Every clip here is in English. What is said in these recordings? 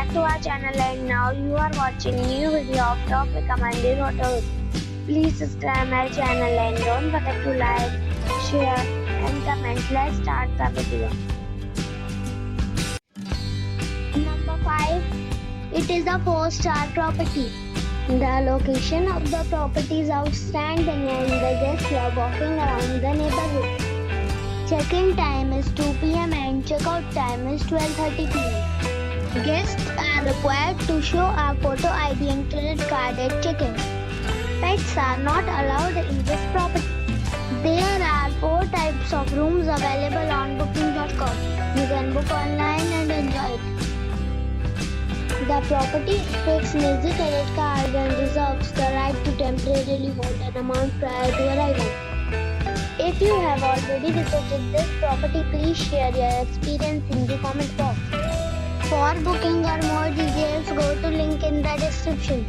back to our channel, and now you are watching new video of top recommended hotels. Please subscribe my channel and don't forget to like, share and comment. Let's start the video. Number 5. It is a 4-star property. The location of the property is outstanding and the guests love walking around the neighborhood. Check-in time is 2 p.m. and check-out time is 12:30 p.m. Guests are required to show a photo ID and credit card at check-in. Pets are not allowed in this property. There are 4 types of rooms available on booking.com. You can book online and enjoy it. The property takes major credit cards and reserves the right to temporarily hold an amount prior to arrival. If you have already visited this property, please share your experience in the comment box. For booking or more details, go to link in the description.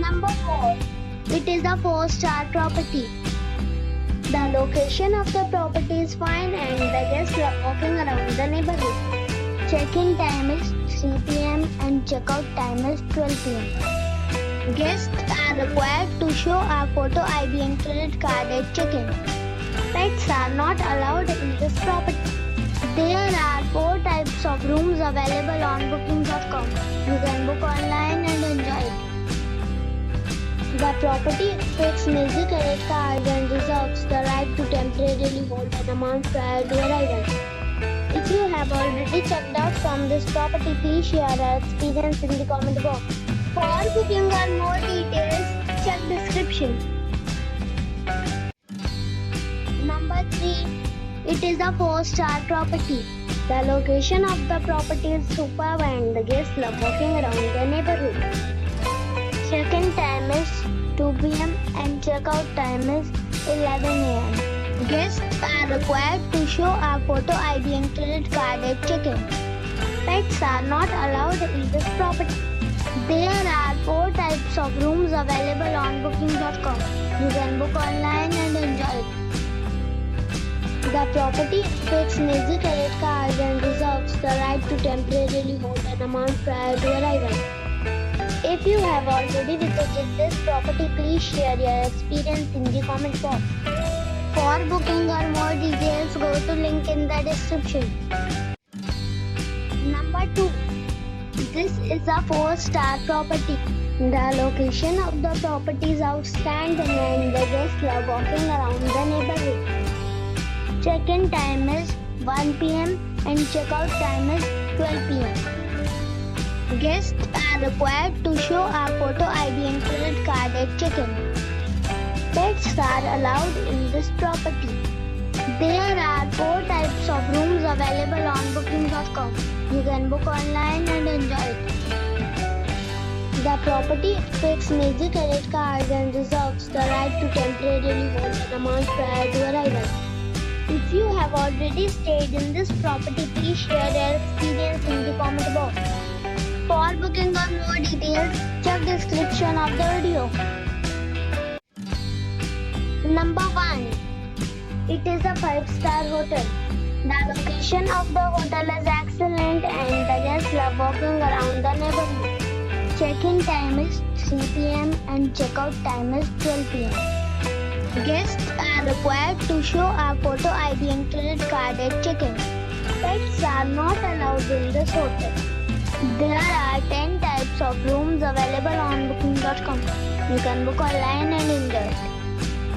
Number 4. It is a 4-star property. The location of the property is fine and the guests love walking around the neighborhood. Check-in time is 3 p.m. and check-out time is 12 p.m. Guests are required to show a photo ID and credit card at check-in. Pets are not allowed in this property. There are 4 types of rooms available on booking.com. You can book online and enjoy it. The property takes major credit cards and reserves the right to temporarily hold an amount prior to arrival. If you have already checked out from this property, please share your experience in the comment box. For booking or more details, check description. Number 3. It is a 4-star property. The location of the property is superb and the guests love walking around the neighborhood. Check-in time is 2 p.m. and check-out time is 11 a.m. Guests are required to show a photo ID and credit card at check-in. Pets are not allowed in this property. There are 4 types of rooms available on booking.com. You can book online and enjoy it. The property takes major credit cards and reserves the right to temporarily hold an amount prior to arrival. If you have already visited this property, please share your experience in the comment box. For booking or more details, go to link in the description. Number 2. This is a 4-star property. The location of the property is outstanding and the guests love walking around the neighborhood. Check-in time is 1 p.m. and check-out time is 12 p.m. Guests are required to show a photo ID and credit card at check-in. Pets are allowed in this property. There are 4 types of rooms available on booking.com. You can book online and enjoy it. The property takes major credit cards and reserves the right to temporarily hold an amount prior to arrival. If you have already stayed in this property, please share your experience in the comment box. For booking or more details, check description of the video. Number 1. It is a 5-star hotel. The location of the hotel is excellent and the guests love walking around the neighborhood. Check-in time is 3 p.m. and check-out time is 12 p.m. Guests are required to show a photo ID and credit card at check-in. Pets are not allowed in this hotel. There are 10 types of rooms available on booking.com. You can book online and enjoy it.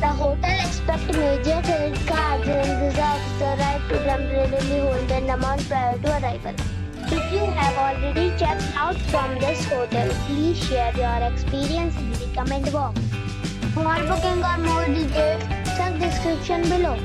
The hotel expects major credit cards and reserves the right to temporarily hold an amount prior to arrival. If you have already checked out from this hotel, please share your experience in the comment box. For booking or more details, check description below.